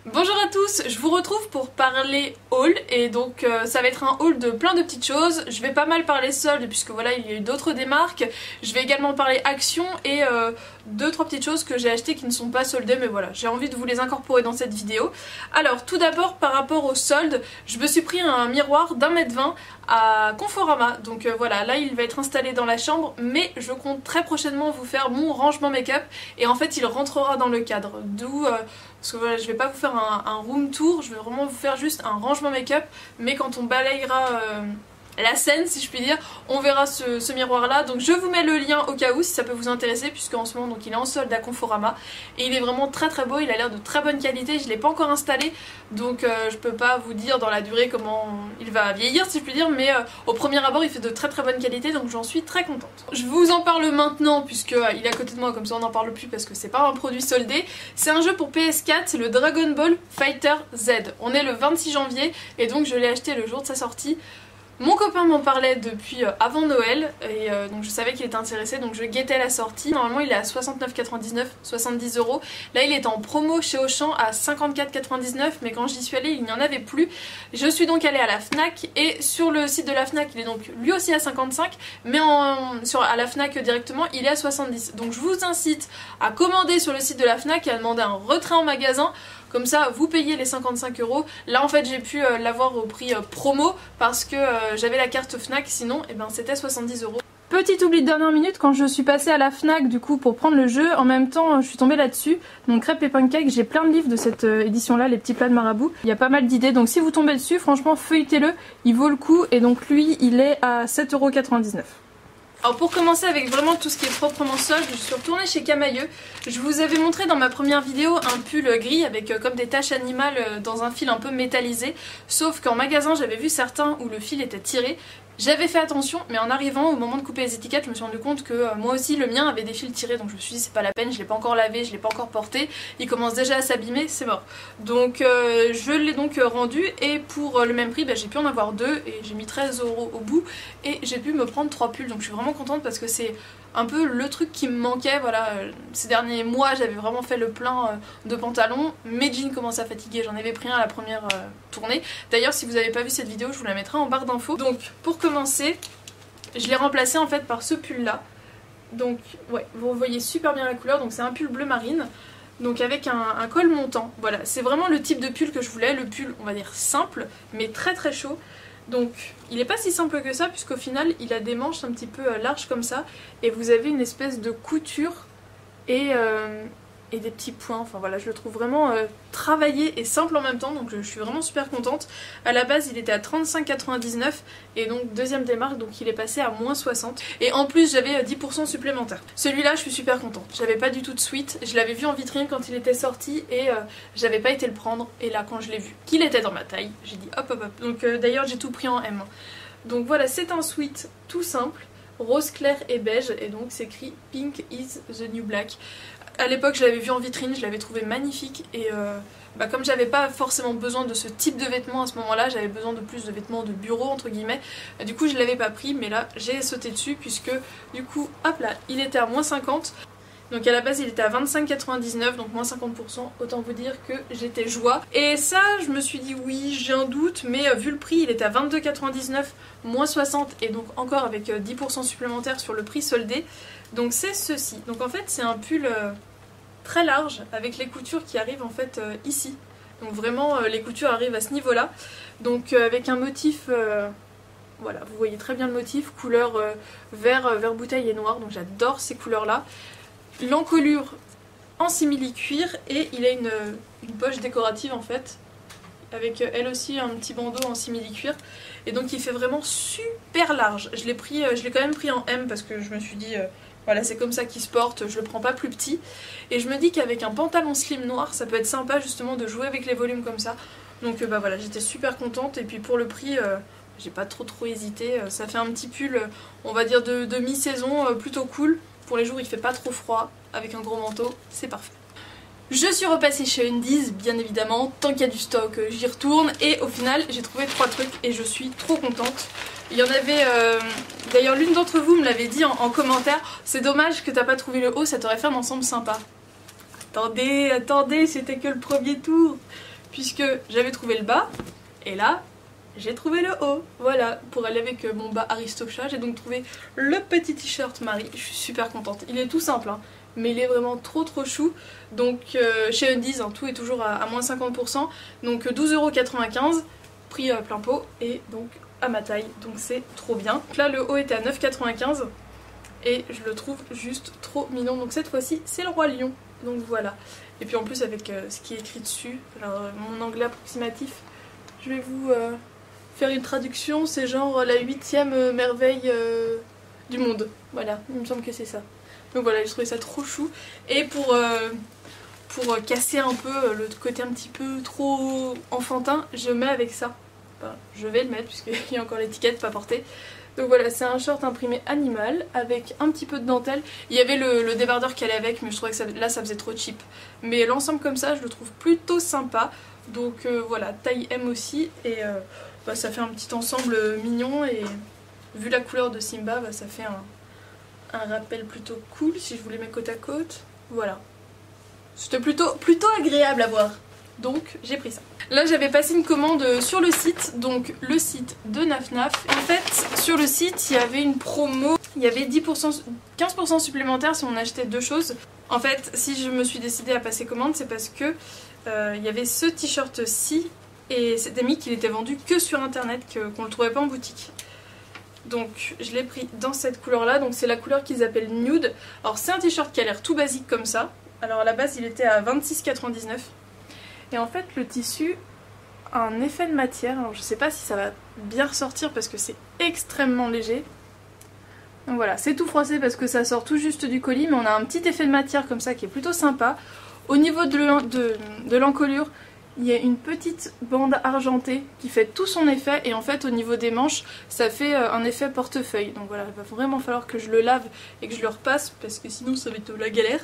Bonjour à tous, je vous retrouve pour parler haul et donc ça va être un haul de plein de petites choses. Je vais pas mal parler soldes puisque voilà il y a eu d'autres démarques. Je vais également parler actions et deux trois petites choses que j'ai achetées qui ne sont pas soldées, mais voilà j'ai envie de vous les incorporer dans cette vidéo. Alors tout d'abord par rapport aux soldes, je me suis pris un miroir d'1,20 m à Conforama, donc voilà là il va être installé dans la chambre, mais je compte très prochainement vous faire mon rangement make-up et en fait il rentrera dans le cadre, d'où parce que voilà je vais pas vous faire un room tour, je vais vraiment vous faire juste un rangement make-up, mais quand on balayera la scène si je puis dire, on verra ce miroir là, donc je vous mets le lien au cas où si ça peut vous intéresser, puisque en ce moment donc il est en solde à Conforama et il est vraiment très très beau, il a l'air de très bonne qualité, je l'ai pas encore installé donc je peux pas vous dire dans la durée comment il va vieillir si je puis dire, mais au premier abord il fait de très très bonne qualité, donc j'en suis très contente. Je vous en parle maintenant puisque il est à côté de moi, comme ça on n'en parle plus parce que c'est pas un produit soldé. C'est un jeu pour PS4, c'est le Dragon Ball Fighter Z. On est le 26 janvier et donc je l'ai acheté le jour de sa sortie. Mon copain m'en parlait depuis avant Noël et donc je savais qu'il était intéressé, donc je guettais la sortie. Normalement il est à 69,99€, 70 €. Là il est en promo chez Auchan à 54,99€, mais quand j'y suis allée il n'y en avait plus. Je suis donc allée à la Fnac et sur le site de la Fnac il est donc lui aussi à 55, mais à la Fnac directement il est à 70. Donc je vous incite à commander sur le site de la Fnac et à demander un retrait en magasin. Comme ça vous payez les 55 €. Là en fait j'ai pu l'avoir au prix promo parce que j'avais la carte Fnac, sinon et ben, c'était 70 €. Petit oubli de dernière minute, quand je suis passée à la Fnac du coup pour prendre le jeu, en même temps je suis tombée là-dessus. Donc Crêpes et Pancakes, j'ai plein de livres de cette édition là, les petits plats de marabout. Il y a pas mal d'idées, donc si vous tombez dessus, franchement feuilletez-le, il vaut le coup. Et donc lui il est à 7,99 €. Alors pour commencer avec vraiment tout ce qui est proprement solde, je suis retournée chez Camaïeu. Je vous avais montré dans ma première vidéo un pull gris avec comme des taches animales dans un fil un peu métallisé. Sauf qu'en magasin j'avais vu certains où le fil était tiré. J'avais fait attention, mais en arrivant au moment de couper les étiquettes je me suis rendu compte que moi aussi le mien avait des fils tirés, donc je me suis dit c'est pas la peine, je l'ai pas encore lavé, je l'ai pas encore porté, il commence déjà à s'abîmer, c'est mort. Donc je l'ai donc rendu et pour le même prix j'ai pu en avoir deux et j'ai mis 13 € au bout et j'ai pu me prendre 3 pulls, donc je suis vraiment contente parce que c'est un peu le truc qui me manquait. Voilà, ces derniers mois j'avais vraiment fait le plein de pantalons, mes jeans commençaient à fatiguer, j'en avais pris un à la première tournée. D'ailleurs si vous n'avez pas vu cette vidéo je vous la mettrai en barre d'infos. Donc pour commencer je l'ai remplacé en fait par ce pull là, donc ouais vous voyez super bien la couleur, donc c'est un pull bleu marine, donc avec un col montant. Voilà, c'est vraiment le type de pull que je voulais, le pull on va dire simple mais très très chaud. Donc il n'est pas si simple que ça puisqu'au final il a des manches un petit peu larges comme ça et vous avez une espèce de couture et des petits points. Enfin voilà, je le trouve vraiment travaillé et simple en même temps, donc je suis vraiment super contente. À la base il était à 35,99 et donc deuxième démarque, donc il est passé à moins 60 et en plus j'avais 10% supplémentaire. Celui-là je suis super contente, j'avais pas du tout de suite, je l'avais vu en vitrine quand il était sorti et j'avais pas été le prendre, et là quand je l'ai vu qu'il était dans ma taille, j'ai dit hop hop hop. Donc d'ailleurs j'ai tout pris en M. Donc voilà, c'est un sweat tout simple, rose clair et beige, et donc c'est écrit Pink is the new black. À l'époque je l'avais vu en vitrine, je l'avais trouvé magnifique et comme j'avais pas forcément besoin de ce type de vêtements à ce moment là, j'avais besoin de plus de vêtements de bureau entre guillemets, du coup je l'avais pas pris, mais là j'ai sauté dessus puisque du coup hop là il était à moins 50. Donc à la base il était à 25,99, donc moins 50%, autant vous dire que j'étais joie. Et ça je me suis dit oui j'ai un doute, mais vu le prix il était à 22,99, moins 60 et donc encore avec 10% supplémentaire sur le prix soldé. Donc c'est ceci, donc en fait c'est un pull très large avec les coutures qui arrivent en fait ici. Donc vraiment les coutures arrivent à ce niveau là, donc avec un motif... voilà, vous voyez très bien le motif, couleur vert bouteille et noir, donc j'adore ces couleurs là. L'encolure en simili-cuir et il a une poche décorative en fait, avec elle aussi un petit bandeau en simili-cuir, et donc il fait vraiment super large. Je l'ai quand même pris en M parce que je me suis dit voilà c'est comme ça qu'il se porte, je le prends pas plus petit, et je me dis qu'avec un pantalon slim noir ça peut être sympa justement de jouer avec les volumes comme ça. Donc voilà, j'étais super contente, et puis pour le prix j'ai pas trop hésité, ça fait un petit pull on va dire de mi-saison plutôt cool. Pour les jours il fait pas trop froid, avec un gros manteau, c'est parfait. Je suis repassée chez Undies, bien évidemment, tant qu'il y a du stock j'y retourne, et au final j'ai trouvé 3 trucs et je suis trop contente. Il y en avait, d'ailleurs l'une d'entre vous me l'avait dit en commentaire, c'est dommage que t'as pas trouvé le haut, ça t'aurait fait un ensemble sympa. Attendez, c'était que le premier tour. puisque j'avais trouvé le bas et là j'ai trouvé le haut. Voilà, pour aller avec mon bas Aristocha, j'ai donc trouvé le petit t-shirt Marie. Je suis super contente. Il est tout simple hein, mais il est vraiment trop chou. Donc chez Undies, hein, tout est toujours à moins 50%. Donc 12,95 €, prix plein pot et donc à ma taille. Donc c'est trop bien. Donc là le haut était à 9,95 € et je le trouve juste trop mignon. Donc cette fois-ci c'est le roi lion. Donc voilà. Et puis en plus avec ce qui est écrit dessus, alors mon anglais approximatif, je vais vous faire une traduction, c'est genre la 8e merveille du monde. Voilà, il me semble que c'est ça. Donc voilà, j'ai trouvé ça trop chou. Et pour casser un peu le côté un petit peu trop enfantin, je mets avec ça. Enfin, je vais le mettre puisqu'il y a encore l'étiquette pas portée. Donc voilà, c'est un short imprimé animal avec un petit peu de dentelle. Il y avait le débardeur qui allait avec, mais je trouvais que là ça faisait trop cheap. Mais l'ensemble comme ça, je le trouve plutôt sympa. Donc voilà, taille M aussi. Et bah, ça fait un petit ensemble mignon. Et vu la couleur de Simba, bah, ça fait un rappel plutôt cool si je vous les mets côte à côte. Voilà. C'était plutôt agréable à voir. Donc j'ai pris ça. Là j'avais passé une commande sur le site, donc le site de Naf. En fait sur le site il y avait une promo, il y avait 15% supplémentaire si on achetait deux choses. En fait si je me suis décidée à passer commande c'est parce que il y avait ce t-shirt-ci et c'était mis qu'il était vendu que sur internet, qu'on le trouvait pas en boutique. Donc je l'ai pris dans cette couleur là, donc c'est la couleur qu'ils appellent nude. Alors c'est un t-shirt qui a l'air tout basique comme ça. Alors à la base il était à 26,99 €. Et en fait le tissu a un effet de matière, alors je sais pas si ça va bien ressortir parce que c'est extrêmement léger. Donc voilà, c'est tout froissé parce que ça sort tout juste du colis, mais on a un petit effet de matière comme ça qui est plutôt sympa. Au niveau de l'encolure, il y a une petite bande argentée qui fait tout son effet et en fait au niveau des manches ça fait un effet portefeuille. Donc voilà, il va vraiment falloir que je le lave et que je le repasse parce que sinon ça va être la galère.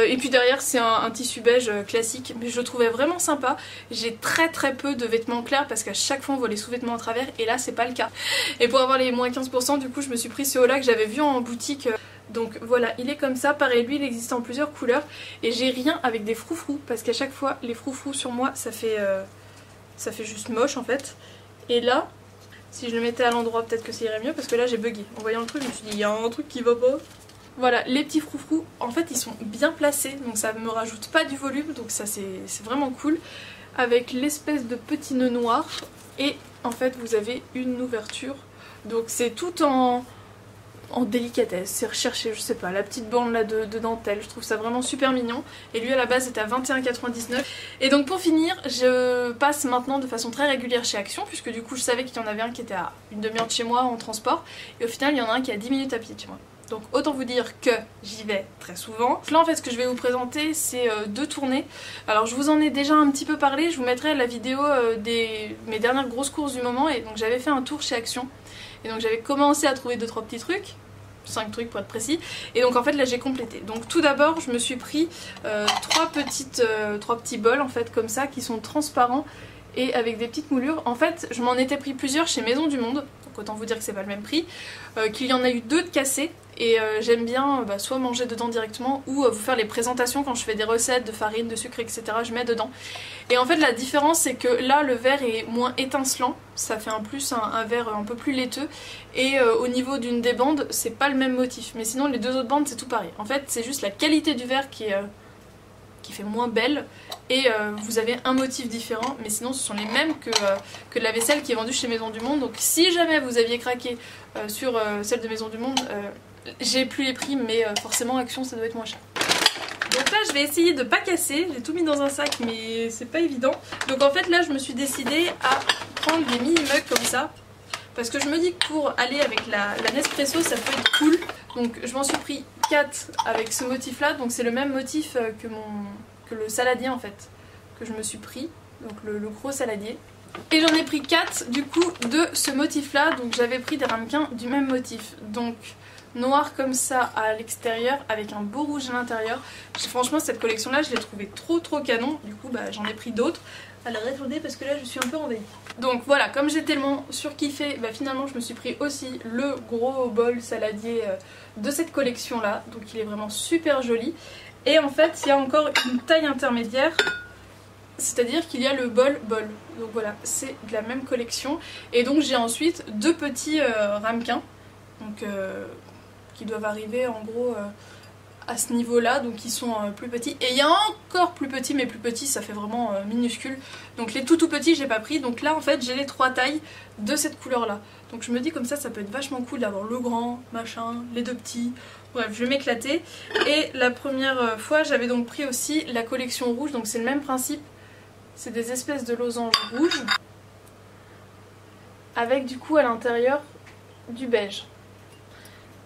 Et puis derrière c'est un tissu beige classique, mais je le trouvais vraiment sympa. J'ai très peu de vêtements clairs parce qu'à chaque fois on voit les sous-vêtements à travers et là c'est pas le cas. Et pour avoir les moins 15% du coup je me suis pris ce haut là que j'avais vu en boutique. Donc voilà, il est comme ça, pareil lui il existe en plusieurs couleurs et j'ai rien avec des froufrous parce qu'à chaque fois les froufrous sur moi ça fait juste moche en fait. Et là, si je le mettais à l'endroit peut-être que ça irait mieux parce que là j'ai bugué. En voyant le truc je me suis dit il y a un truc qui va pas. Voilà, les petits froufrous en fait ils sont bien placés donc ça me rajoute pas du volume donc ça c'est vraiment cool. Avec l'espèce de petit nœud noir et en fait vous avez une ouverture donc c'est tout en délicatesse, c'est recherché, je sais pas, la petite bande là de dentelle, je trouve ça vraiment super mignon. Et lui à la base était à 21,99 €. Et donc pour finir, je passe maintenant de façon très régulière chez Action, puisque du coup je savais qu'il y en avait un qui était à une demi-heure de chez moi en transport, et au final il y en a un qui est à 10 minutes à pied de chez moi. Donc autant vous dire que j'y vais très souvent. Donc là en fait ce que je vais vous présenter c'est deux tournées. Alors je vous en ai déjà un petit peu parlé, je vous mettrai la vidéo mes dernières grosses courses du moment. Et donc j'avais fait un tour chez Action. Et donc j'avais commencé à trouver 2-3 petits trucs, 5 trucs pour être précis, et donc en fait là j'ai complété. Donc tout d'abord je me suis pris 3 petits bols en fait comme ça qui sont transparents et avec des petites moulures. En fait je m'en étais pris plusieurs chez Maison du Monde, donc autant vous dire que c'est pas le même prix, qu'il y en a eu 2 de cassés. Et j'aime bien soit manger dedans directement ou vous faire les présentations quand je fais des recettes de farine, de sucre, etc. Je mets dedans. Et en fait la différence c'est que là le verre est moins étincelant, ça fait un verre un peu plus laiteux. Et au niveau d'une des bandes c'est pas le même motif. Mais sinon les deux autres bandes c'est tout pareil. En fait c'est juste la qualité du verre qui fait moins belle. Et vous avez un motif différent. Mais sinon ce sont les mêmes que de la vaisselle qui est vendue chez Maison du Monde. Donc si jamais vous aviez craqué sur celle de Maison du Monde... j'ai plus les prix mais forcément Action ça doit être moins cher. Donc là je vais essayer de pas casser, j'ai tout mis dans un sac mais c'est pas évident. Donc en fait là je me suis décidée à prendre des mini mugs comme ça. Parce que je me dis que pour aller avec la Nespresso ça peut être cool. Donc je m'en suis pris 4 avec ce motif là. Donc c'est le même motif que le saladier en fait que je me suis pris. Donc le gros saladier. Et j'en ai pris 4 du coup de ce motif là. Donc j'avais pris des ramequins du même motif. Donc noir comme ça à l'extérieur avec un beau rouge à l'intérieur. Franchement cette collection là je l'ai trouvée trop canon. Du coup j'en ai pris d'autres. Alors attendez parce que là je suis un peu envahie. Donc voilà, comme j'ai tellement surkiffé, finalement je me suis pris aussi le gros bol saladier de cette collection là. Donc il est vraiment super joli. Et en fait il y a encore une taille intermédiaire c'est-à-dire qu'il y a le bol. Donc voilà, c'est de la même collection. Et donc j'ai ensuite deux petits ramequins, donc qui doivent arriver en gros à ce niveau-là, donc ils sont plus petits. Et il y a encore plus petits, mais plus petits, ça fait vraiment minuscule. Donc les tout petits, j'ai pas pris. Donc là, en fait, j'ai les 3 tailles de cette couleur-là. Donc je me dis comme ça peut être vachement cool d'avoir le grand, machin, les deux petits. Bref, je vais m'éclater. Et la première fois, j'avais donc pris aussi la collection rouge. Donc c'est le même principe. C'est des espèces de losanges rouges. Avec du coup à l'intérieur du beige.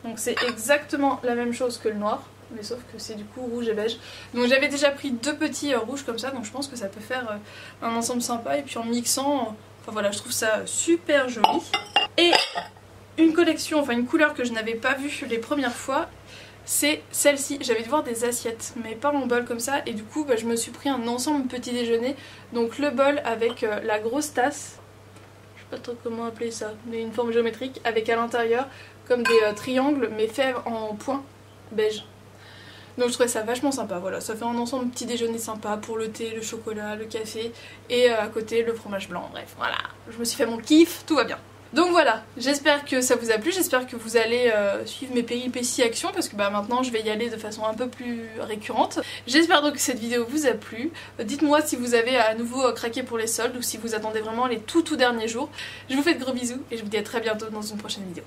Donc c'est exactement la même chose que le noir. Mais sauf que c'est du coup rouge et beige. Donc j'avais déjà pris deux petits rouges comme ça, donc je pense que ça peut faire un ensemble sympa. Et puis en mixant, enfin voilà, je trouve ça super joli. Et une collection, enfin une couleur que je n'avais pas vue les premières fois, c'est celle-ci. J'avais dû voir des assiettes, mais pas en bol comme ça. Et du coup je me suis pris un ensemble petit déjeuner. Donc le bol avec la grosse tasse, je sais pas trop comment appeler ça, mais une forme géométrique, avec à l'intérieur comme des triangles, mais faits en point beige. Donc je trouvais ça vachement sympa, voilà, ça fait un ensemble petit déjeuner sympa pour le thé, le chocolat, le café et à côté le fromage blanc, bref voilà, je me suis fait mon kiff, tout va bien. Donc voilà, j'espère que ça vous a plu, j'espère que vous allez suivre mes péripéties actions parce que maintenant je vais y aller de façon un peu plus récurrente. J'espère donc que cette vidéo vous a plu, dites-moi si vous avez à nouveau craqué pour les soldes ou si vous attendez vraiment les tout derniers jours. Je vous fais de gros bisous et je vous dis à très bientôt dans une prochaine vidéo.